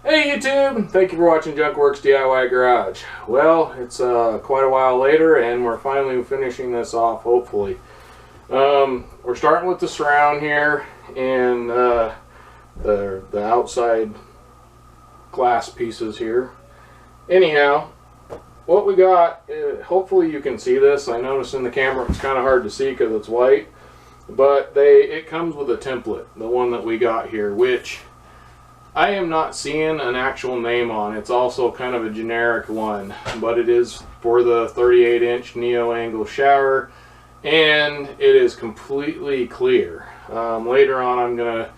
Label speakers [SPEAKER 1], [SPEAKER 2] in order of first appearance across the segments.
[SPEAKER 1] Hey YouTube! Thank you for watching Junkworks DIY Garage. Well, it's quite a while later and we're finally finishing this off, hopefully. We're starting with the surround here and the outside glass pieces here. Anyhow, what we got, hopefully you can see this. I noticed in the camera it's kind of hard to see because it's white. But it comes with a template, the one that we got here, which I am not seeing an actual name on. It's also kind of a generic one, but it is for the 38-inch neo angle shower, and it is completely clear. Later on I'm going to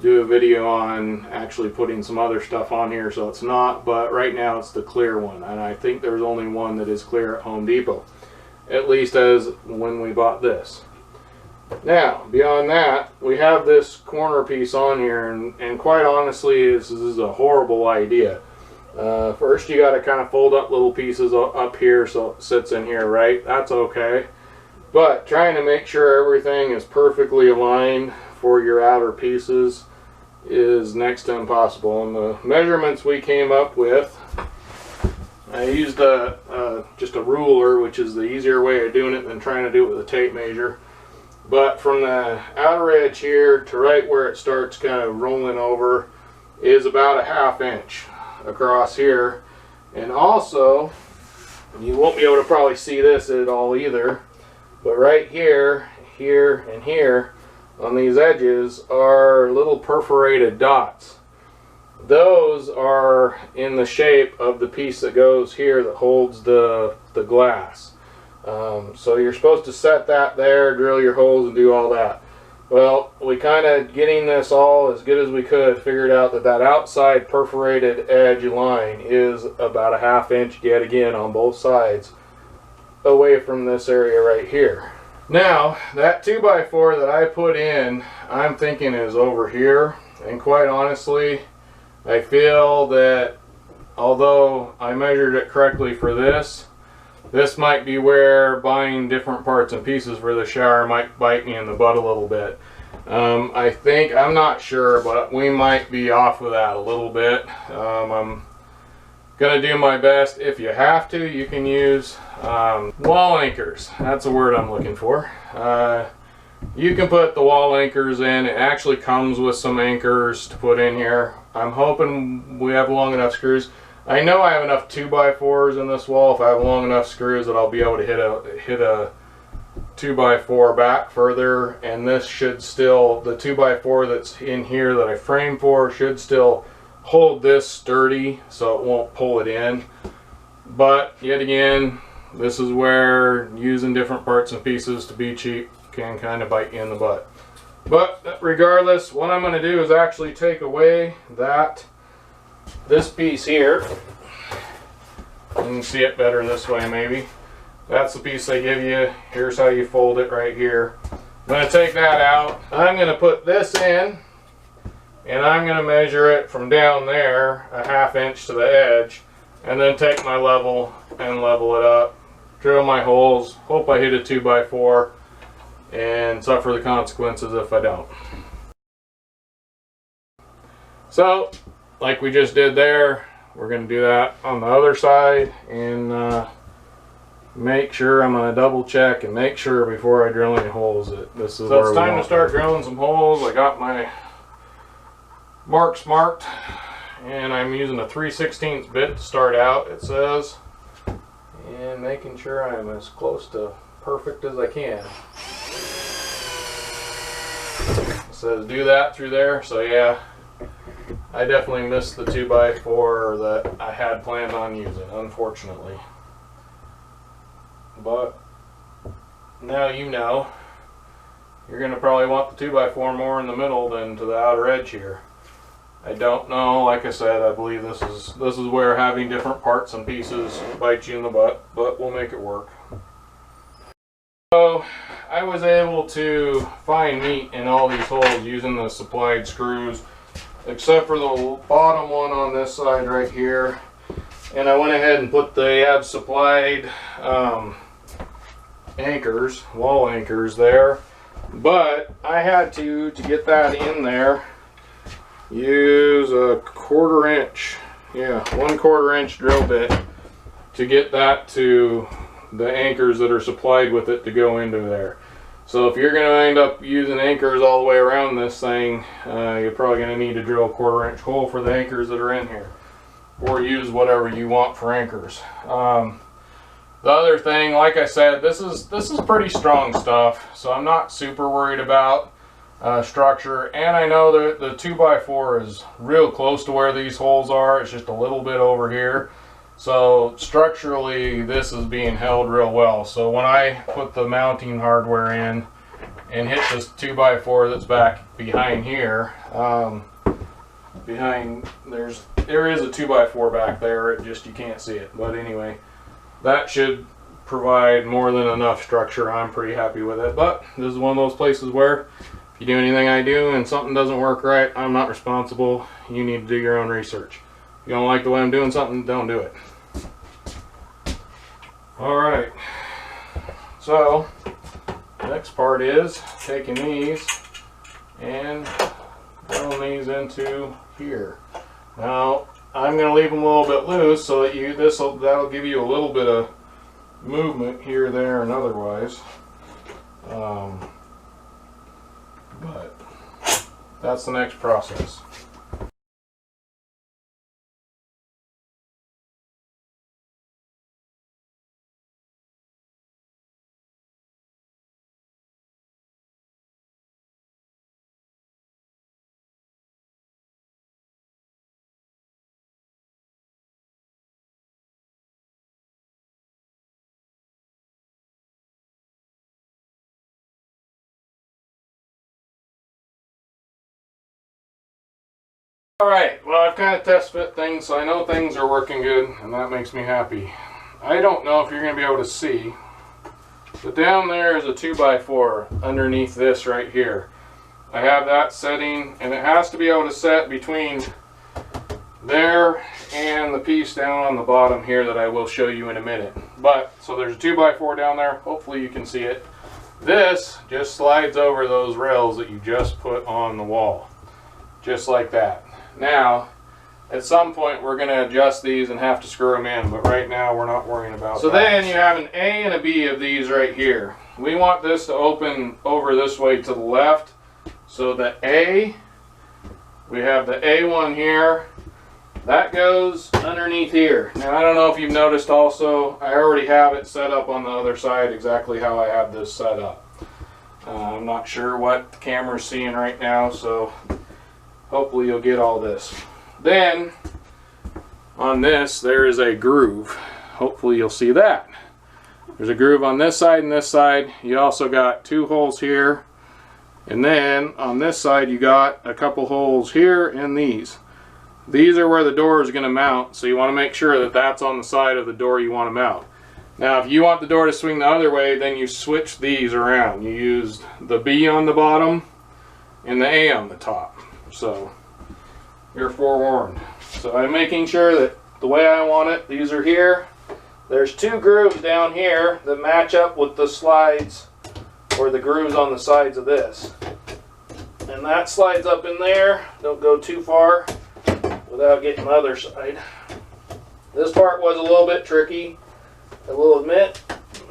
[SPEAKER 1] do a video on actually putting some other stuff on here so it's not, but right now it's the clear one, and I think there's only one that is clear at Home Depot, at least as when we bought this. Now, beyond that, we have this corner piece on here, and quite honestly, this is a horrible idea. First, you got to kind of fold up little pieces up here so it sits in here, right? That's okay. But trying to make sure everything is perfectly aligned for your outer pieces is next to impossible. And the measurements we came up with, I used just a ruler, which is the easier way of doing it than trying to do it with a tape measure. But from the outer edge here to right where it starts kind of rolling over is about a ½ inch across here. And also, you won't be able to probably see this at all either, but right here, here, and here on these edges are little perforated dots. Those are in the shape of the piece that goes here that holds the glass. So you're supposed to set that there, drill your holes, and do all that. Well, we kind of, getting this all as good as we could, figured out that that outside perforated edge line is about a ½ inch yet again on both sides away from this area right here. Now, that 2x4 that I put in, I'm thinking is over here, and quite honestly, I feel that although I measured it correctly for this might be where buying different parts and pieces for the shower might bite me in the butt a little bit. I think, I'm not sure, but we might be off with that a little bit. I'm going to do my best. If you have to, you can use wall anchors. That's the word I'm looking for. You can put the wall anchors in. It actually comes with some anchors to put in here. I'm hoping we have long enough screws. I know I have enough 2x4s in this wall. If I have long enough screws that I'll be able to hit a 2x4 back further, and this should still, the 2x4 that's in here that I framed for should still hold this sturdy so it won't pull it in. But yet again, this is where using different parts and pieces to be cheap can kind of bite you in the butt. But regardless, what I'm going to do is actually take away this piece here. You can see it better this way maybe. That's the piece they give you. Here's how you fold it right here. I'm going to take that out. I'm going to put this in, and I'm going to measure it from down there a ½ inch to the edge, and then take my level and level it up. Drill my holes. Hope I hit a 2x4 and suffer the consequences if I don't. So, like we just did there, we're going to do that on the other side, and make sure, I'm going to double check and make sure before I drill any holes that this is where it's time to start drilling some holes. I got my marks marked, and I'm using a 3/16 bit to start out, it says, and making sure I'm as close to perfect as I can. It says do that through there, so yeah, I definitely missed the 2x4 that I had planned on using, unfortunately. But now you know. You're going to probably want the 2x4 more in the middle than to the outer edge here. I don't know, like I said, I believe this is where having different parts and pieces bites you in the butt, but we'll make it work. So I was able to find meat in all these holes using the supplied screws, except for the bottom one on this side right here. And I went ahead and put the supplied anchors, wall anchors there. But I had to get that in there, use a 1/4 inch, yeah, 1/4 inch drill bit to get that to the anchors that are supplied with it to go into there. So if you're going to end up using anchors all the way around this thing, you're probably going to need to drill a 1/4 inch hole for the anchors that are in here, or use whatever you want for anchors. The other thing, like I said, this is pretty strong stuff, so I'm not super worried about structure. And I know that the 2x4 is real close to where these holes are. It's just a little bit over here. So structurally, this is being held real well. So when I put the mounting hardware in and hit this 2x4 that's back behind here, there is a 2x4 back there. It just, you can't see it. But anyway, that should provide more than enough structure. I'm pretty happy with it. But this is one of those places where if you do anything I do and something doesn't work right, I'm not responsible. You need to do your own research. If you don't like the way I'm doing something, don't do it. Alright, so the next part is taking these and throwing these into here. Now I'm going to leave them a little bit loose so that that'll give you a little bit of movement here, there, and otherwise. But that's the next process. Alright, well, I've kind of test fit things, so I know things are working good, and that makes me happy. I don't know if you're going to be able to see, but down there is a 2x4 underneath this right here. I have that setting, and it has to be able to set between there and the piece down on the bottom here that I will show you in a minute. But, so there's a 2x4 down there, hopefully you can see it. This just slides over those rails that you just put on the wall, just like that. Now, at some point we're going to adjust these and have to screw them in, but right now we're not worrying about that. So then you have an A and a B of these right here. We want this to open over this way to the left. So the A, we have the A one here, that goes underneath here. Now I don't know if you've noticed also, I already have it set up on the other side exactly how I have this set up. I'm not sure what the camera's seeing right now, so hopefully you'll get all this. Then, on this, there is a groove. Hopefully you'll see that. There's a groove on this side and this side. You also got 2 holes here. And then, on this side, you got a couple holes here and these. These are where the door is going to mount, so you want to make sure that that's on the side of the door you want to mount. Now, if you want the door to swing the other way, then you switch these around. You use the B on the bottom and the A on the top. So you're forewarned. So I'm making sure that the way I want it, these are here. There's 2 grooves down here that match up with the slides or the grooves on the sides of this. And that slides up in there. Don't go too far without getting the other side. This part was a little bit tricky, I will admit.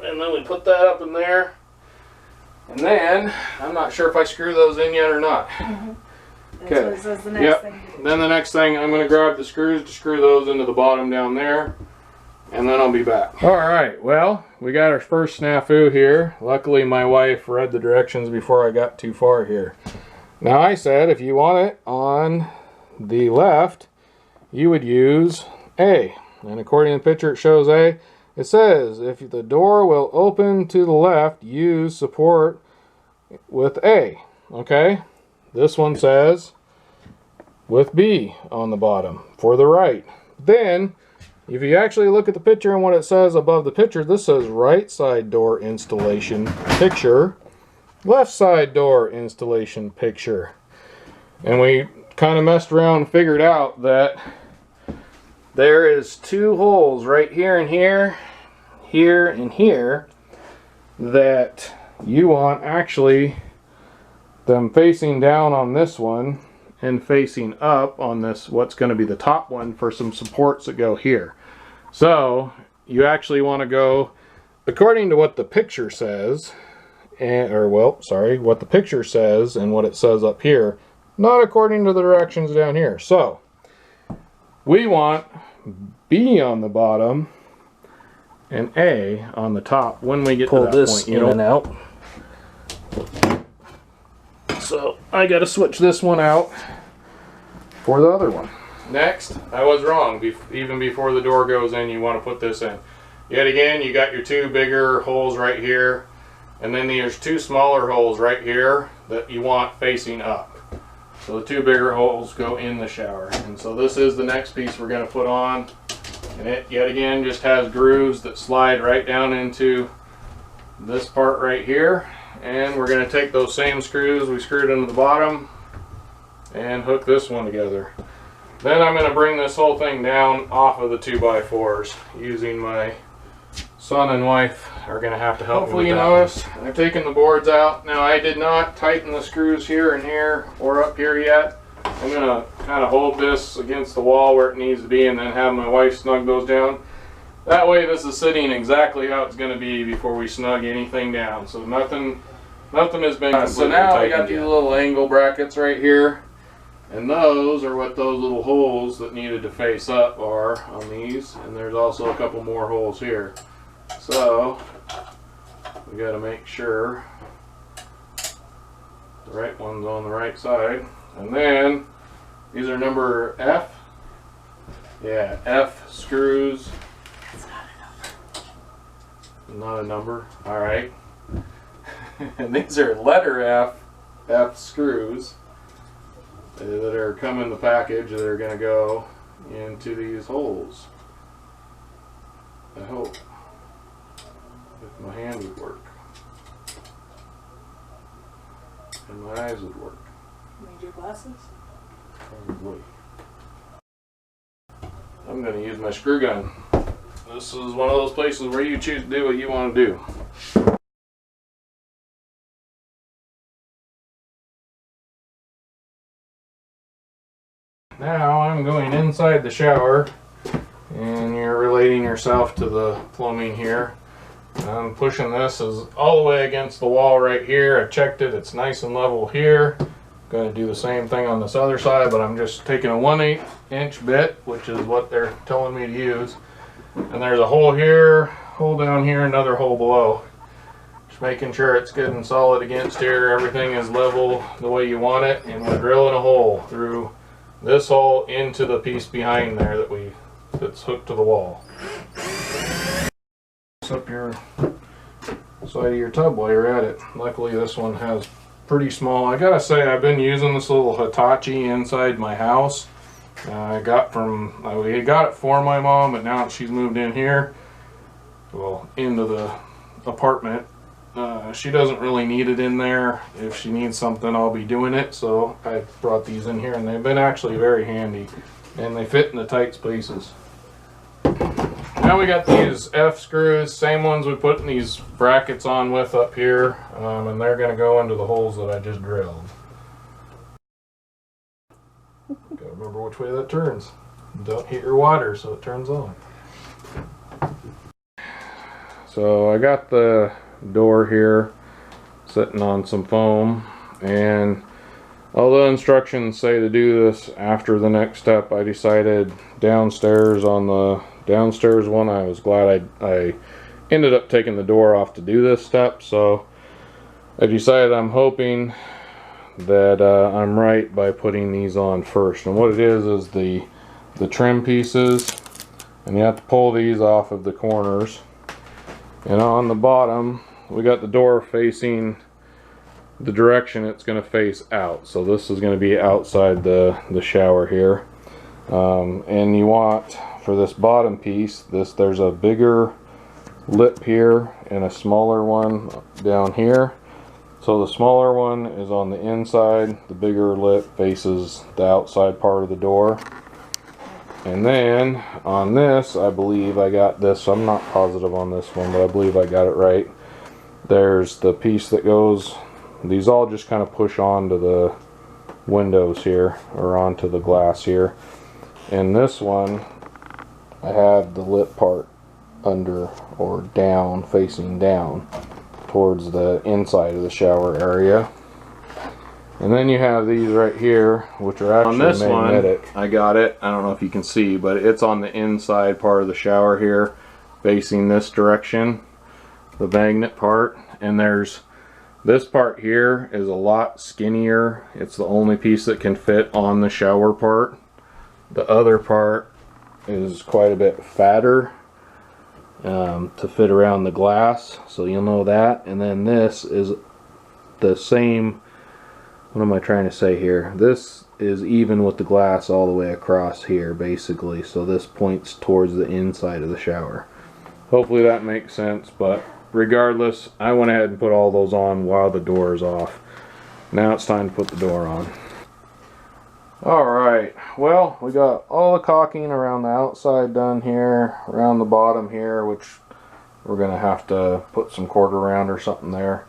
[SPEAKER 1] And then we put that up in there. And then, I'm not sure if I screw those in yet or not. Okay.
[SPEAKER 2] So the next thing.
[SPEAKER 1] Then the next thing, I'm going to grab the screws to screw those into the bottom down there, and then I'll be back. Alright, well, we got our first snafu here. Luckily my wife read the directions before I got too far here. Now I said if you want it on the left, you would use A. And according to the picture it shows A. It says if the door will open to the left, use support with A. Okay? This one says with B on the bottom for the right. Then, if you actually look at the picture and what it says above the picture, this says right side door installation picture, left side door installation picture. And we kind of messed around and figured out that there is 2 holes right here and here, here and here, that you want actually them facing down on this one and facing up on this, what's going to be the top one, for some supports that go here. So you actually want to go according to what the picture says, what the picture says and what it says up here, not according to the directions down here. So we want B on the bottom and A on the top when we get to that point. Pull this in and out. So I got to switch this one out for the other one. Next, I was wrong. Even before the door goes in, you want to put this in. Yet again, you got your two bigger holes right here, and then there's two smaller holes right here that you want facing up. So the two bigger holes go in the shower. And so this is the next piece we're going to put on. And it, yet again, just has grooves that slide right down into this part right here. And we're going to take those same screws we screwed into the bottom and hook this one together. Then I'm going to bring this whole thing down off of the 2x4s using my son and wife are going to have to help me with that. Hopefully you notice I've taken the boards out. Now I did not tighten the screws here and here or up here yet. I'm going to kind of hold this against the wall where it needs to be and then have my wife snug those down. That way this is sitting exactly how it's going to be before we snug anything down. So nothing has been completely so now I got these little angle brackets right here. And those are what those little holes that needed to face up are on these. And there's also a couple more holes here. So we got to make sure the right one's on the right side. And then these are number F. Yeah, F screws.
[SPEAKER 2] It's not a number.
[SPEAKER 1] Not a number. All right. And these are letter F screws that are come in the package that are going to go into these holes. I hope. If my hand would work. And my eyes would work.
[SPEAKER 2] Need your glasses?
[SPEAKER 1] Probably. I'm going to use my screw gun. This is one of those places where you choose to do what you want to do. Now I'm going inside the shower, and you're relating yourself to the plumbing here. I'm pushing this all the way against the wall right here. I checked it, it's nice and level here. Going to do the same thing on this other side, but I'm just taking a 1/8 inch bit, which is what they're telling me to use. And there's a hole here, hole down here, another hole below. Just making sure it's good and solid against here. Everything is level the way you want it, and we're drilling a hole through this hole into the piece behind there that's hooked to the wall. Up your side of your tub while you're at it. Luckily this one has pretty small. I gotta say, I've been using this little Hitachi inside my house. We got it for my mom, but now she's moved in here, well, into the apartment. She doesn't really need it in there. If she needs something, I'll be doing it. So I brought these in here, and they've been actually very handy, and they fit in the tight spaces. Now we got these F screws, same ones we put in these brackets on with up here, and they're going to go into the holes that I just drilled. Gotta remember which way that turns. Don't hit your water so it turns on. So I got the door here sitting on some foam, and although instructions say to do this after the next step, I decided downstairs on the downstairs one, I was glad I ended up taking the door off to do this step. So I decided I'm hoping that I'm right by putting these on first. And what it is the trim pieces, and you have to pull these off of the corners. And on the bottom we got the door facing the direction it's going to face out. So this is going to be outside the shower here. And you want, for this bottom piece, there's a bigger lip here and a smaller one down here. So the smaller one is on the inside, the bigger lip faces the outside part of the door. And then on this, I believe I got this, I'm not positive on this one, but I believe I got it right. There's the piece that goes, these all just kind of push onto windows here, or onto the glass here. And this one, I have the lip part under or down, facing down towards the inside of the shower area. And then you have these right here, which are actually
[SPEAKER 3] on this
[SPEAKER 1] magnetic.
[SPEAKER 3] I got it. I don't know if you can see, but it's on the inside part of the shower here, facing this direction, the magnet part. And there's this part here is a lot skinnier. It's the only piece that can fit on the shower part. The other part is quite a bit fatter to fit around the glass, so you'll know that. And then this is the same. What am I trying to say here? This is even with the glass all the way across here, basically. So this points towards the inside of the shower. Hopefully that makes sense, but regardless, I went ahead and put all those on while the door is off. Now it's time to put the door on. Alright, well, we got all the caulking around the outside done here, around the bottom here, which we're going to have to put some cord around or something there.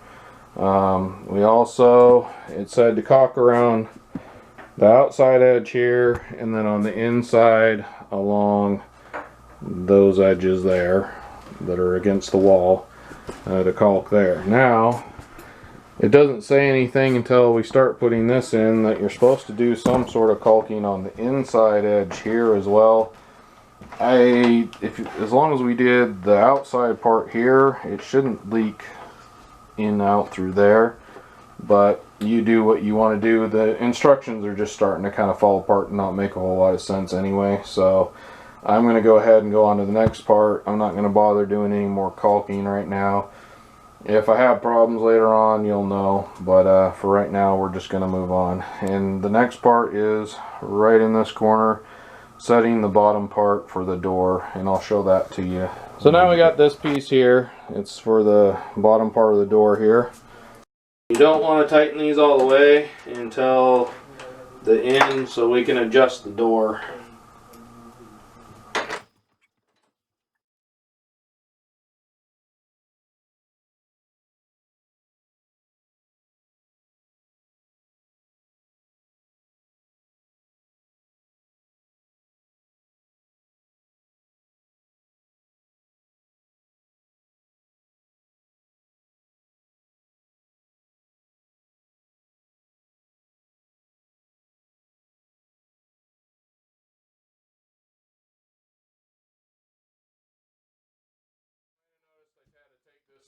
[SPEAKER 3] We also, it said to caulk around the outside edge here, and then on the inside along those edges there that are against the wall, to caulk there. Now, it doesn't say anything until we start putting this in that you're supposed to do some sort of caulking on the inside edge here as well. As long as we did the outside part here, it shouldn't leak in and out through there, but you do what you want to do. The instructions are just starting to kind of fall apart and not make a whole lot of sense anyway, so I'm going to go ahead and go on to the next part. I'm not going to bother doing any more caulking right now. If I have problems later on, you'll know, but for right now we're just going to move on. And the next part is right in this corner, setting the bottom part for the door, and I'll show that to you. So now we got this piece here. It's for the bottom part of the door here. You don't want to tighten these all the way until the end so we can adjust the door.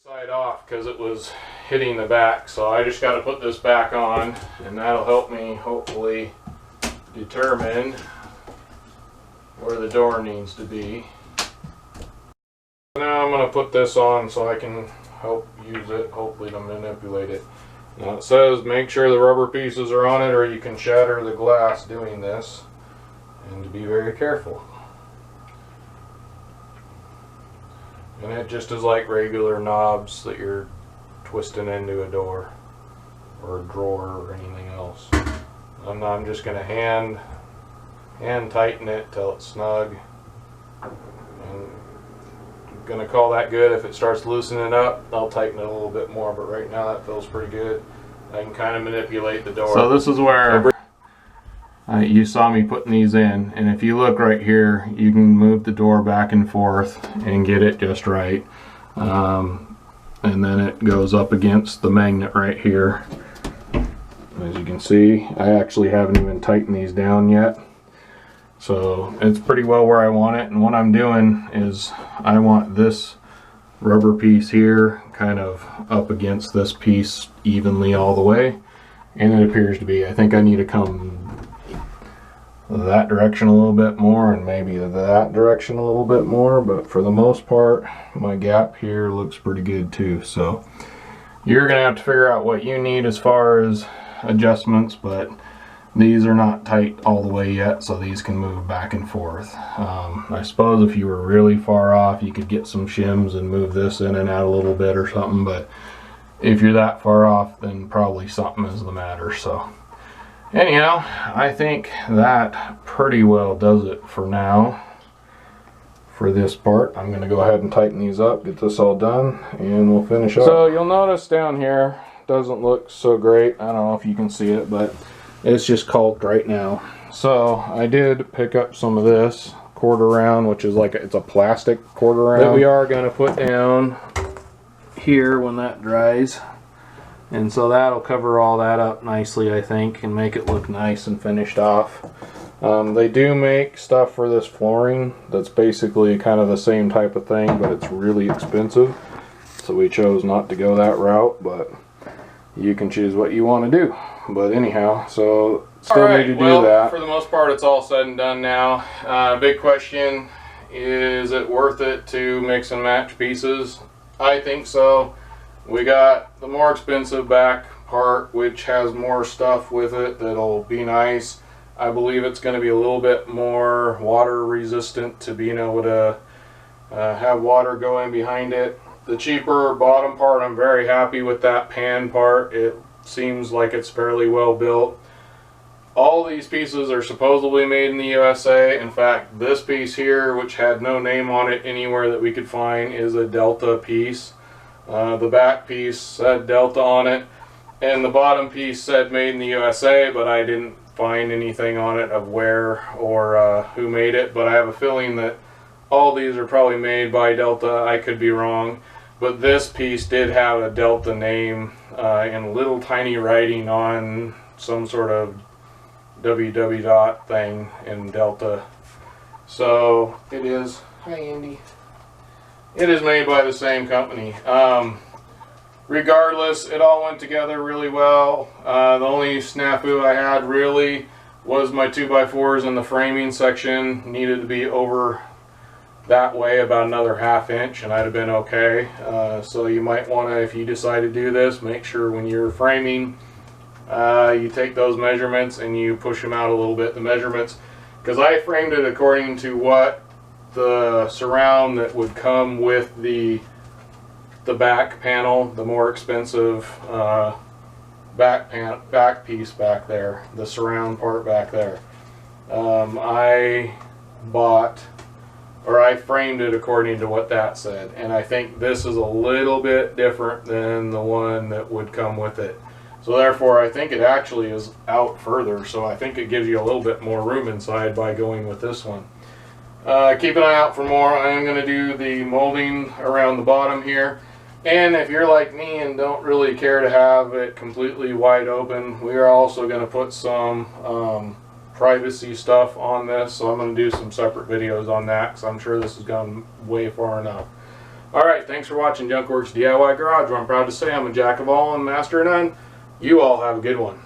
[SPEAKER 3] Side off because it was hitting the back, so I just got to put this back on, and that'll help me hopefully determine where the door needs to be. Now I'm going to put this on so I can help use it, hopefully to manipulate it. Now it says make sure the rubber pieces are on it or you can shatter the glass doing this, and to be very careful. And it just is like regular knobs that you're twisting into a door or a drawer or anything else. I'm just going to hand tighten it till it's snug. And I'm going to call that good. If it starts loosening up, I'll tighten it a little bit more, but right now that feels pretty good. I can kind of manipulate the door. So this is where you saw me putting these in, and if you look right here, you can move the door back and forth and get it just right. And then it goes up against the magnet right here. As you can see, I actually haven't even tightened these down yet. So it's pretty well where I want it, and what I'm doing is I want this rubber piece here kind of up against this piece evenly all the way, and it appears to be. I think I need to come that direction a little bit more and maybe that direction a little bit more, but for the most part my gap here looks pretty good too. So you're gonna have to figure out what you need as far as adjustments, but these are not tight all the way yet, so these can move back and forth. I suppose if you were really far off you could get some shims and move this in and out a little bit or something, but if you're that far off then probably something is the matter. So anyhow, I think that pretty well does it for now for this part. I'm going to go ahead and tighten these up, get this all done, and we'll finish up. So you'll notice down here doesn't look so great. I don't know if you can see it, but
[SPEAKER 1] It's just caulked right now. So I did pick up some of this quarter round, which is like it's a plastic quarter round that we are going to put down here when that dries, and so that'll cover all that up nicely, I think, and make it look nice and finished off. They do make stuff for this flooring that's basically kind of the same type of thing, but it's really expensive, so we chose not to go that route, but you can choose what you want to do. But anyhow, so still need to do that. For the most part, it's all said and done now. Big question, is it worth it to mix and match pieces? I think so. We got the more expensive back part, which has more stuff with it that'll be nice. I believe it's going to be a little bit more water resistant to being able to have water go in behind it. The cheaper bottom part, I'm very happy with that pan part. It seems like it's fairly well built. All these pieces are supposedly made in the USA. In fact, this piece here, which had no name on it anywhere that we could find, is a Delta piece. The back piece said Delta on it, and the bottom piece said made in the USA, but I didn't find anything on it of where or who made it. But I have a feeling that all these are probably made by Delta. I could be wrong, but this piece did have a Delta name in little tiny writing on some sort of WW dot thing in Delta. So it is, hi Andy, it is made by the same company. Regardless, it all went together really well. The only snafu I had really was my 2x4s in the framing section needed to be over that way about another ½ inch, and I'd have been okay. So you might want to, if you decide to do this, make sure when you're framing you take those measurements and you push them out a little bit, the measurements, because I framed it according to what the surround that would come with the back panel, the more expensive back piece back there, the surround part back there. I bought, or I framed it according to what that said, and I think this is a little bit different than the one that would come with it. So therefore I think it actually is out further, so I think it gives you a little bit more room inside by going with this one. Keep an eye out for more. I am going to do the molding around the bottom here. And if you're like me and don't really care to have it completely wide open, we are also going to put some privacy stuff on this. So I'm going to do some separate videos on that, because I'm sure this has gone way far enough. Alright, thanks for watching Junkworks DIY Garage, where I'm proud to say I'm a jack of all and master of none. You all have a good one.